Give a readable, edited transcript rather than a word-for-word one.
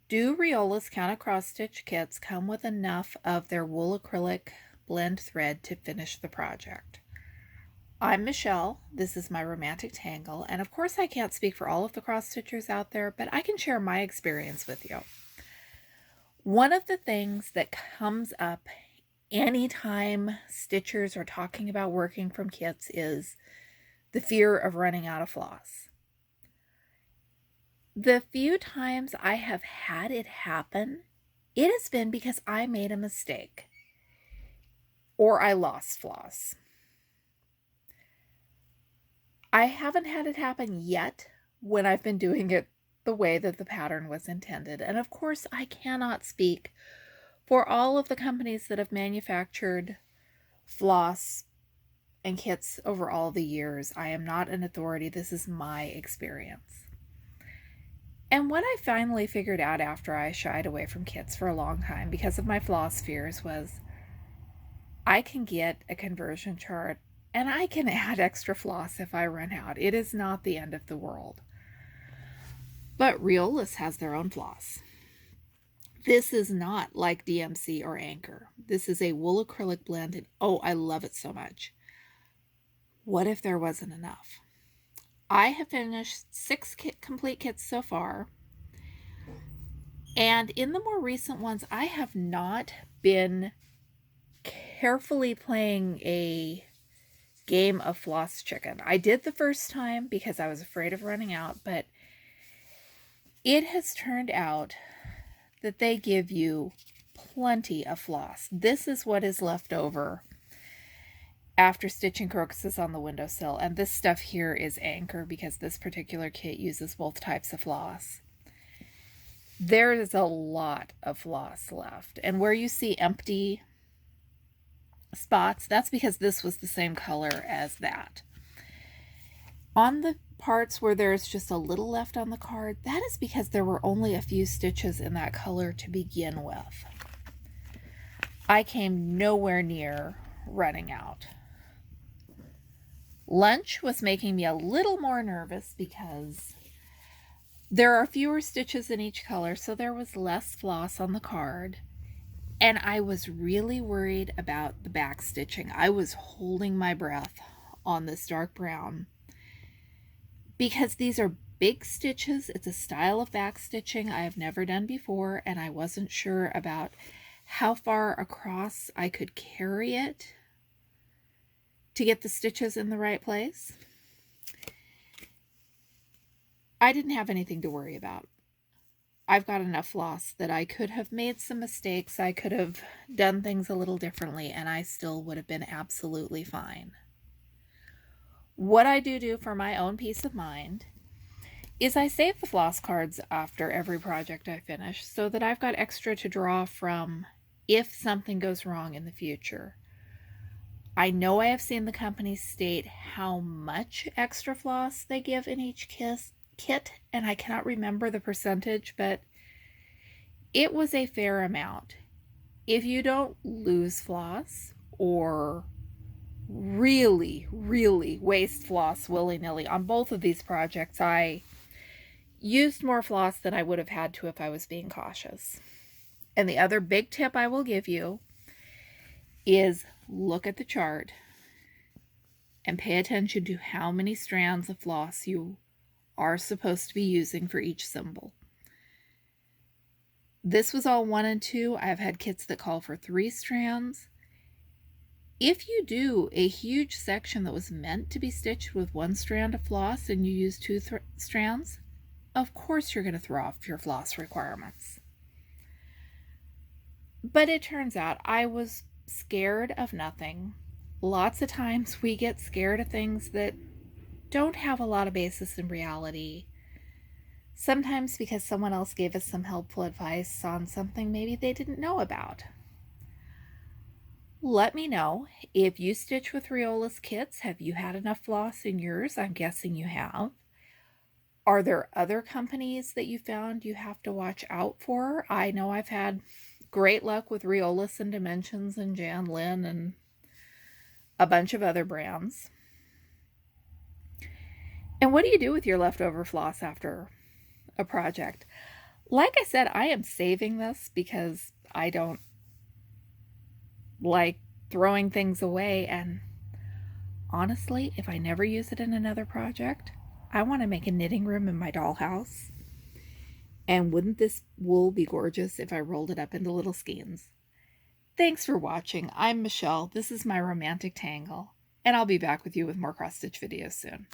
Do Riolis counter cross stitch kits come with enough of their wool acrylic blend thread to finish the project? I'm Michelle. This is my romantic tangle, and of course I can't speak for all of the cross stitchers out there, but I can share my experience with you. One of the things that comes up anytime stitchers are talking about working from kits is the fear of running out of floss. The few times I have had it happen, it has been because I made a mistake or I lost floss. I haven't had it happen yet when I've been doing it the way that the pattern was intended. And of course, I cannot speak for all of the companies that have manufactured floss and kits over all the years. I am not an authority. This is my experience. And what I finally figured out after I shied away from kits for a long time because of my floss fears was I can get a conversion chart and I can add extra floss if I run out. It is not the end of the world. But Riolis has their own floss. This is not like DMC or Anchor. This is a wool acrylic blend, and oh, I love it so much. What if there wasn't enough? I have finished 6 complete kits so far, and in the more recent ones, I have not been carefully playing a game of floss chicken. I did the first time because I was afraid of running out, but it has turned out that they give you plenty of floss. This is what is left over after stitching crocuses on the windowsill, and this stuff here is Anchor because this particular kit uses both types of floss. There is a lot of floss left, and where you see empty spots, that's because this was the same color as that. On the parts where there's just a little left on the card, that is because there were only a few stitches in that color to begin with. I came nowhere near running out. Lunch was making me a little more nervous because there are fewer stitches in each color, so there was less floss on the card. And I was really worried about the back stitching. I was holding my breath on this dark brown because these are big stitches. It's a style of back stitching I have never done before, and I wasn't sure about how far across I could carry it to get the stitches in the right place. I didn't have anything to worry about. I've got enough floss that I could have made some mistakes. I could have done things a little differently, and I still would have been absolutely fine. What I do for my own peace of mind is I save the floss cards after every project I finish so that I've got extra to draw from if something goes wrong in the future. I know I have seen the companies state how much extra floss they give in each kit, and I cannot remember the percentage, but it was a fair amount. If you don't lose floss or really waste floss willy-nilly on both of these projects, I used more floss than I would have had to if I was being cautious. And the other big tip I will give you is look at the chart and pay attention to how many strands of floss you are supposed to be using for each symbol. This was all 1 and 2. I've had kits that call for 3 strands. If you do a huge section that was meant to be stitched with 1 strand of floss and you use 2 strands, of course you're going to throw off your floss requirements. But it turns out I was scared of nothing. Lots of times we get scared of things that don't have a lot of basis in reality. Sometimes because someone else gave us some helpful advice on something maybe they didn't know about. Let me know if you stitch with Riolis kits. Have you had enough floss in yours? I'm guessing you have. Are there other companies that you found you have to watch out for? I know I've had great luck with Riolis and Dimensions and Jan Lin and a bunch of other brands. And what do you do with your leftover floss after a project? Like I said, I am saving this because I don't like throwing things away, and honestly, if I never use it in another project, I want to make a knitting room in my dollhouse. And wouldn't this wool be gorgeous if I rolled it up into little skeins? Thanks for watching. I'm Michelle. This is my romantic tangle, and I'll be back with you with more cross stitch videos soon.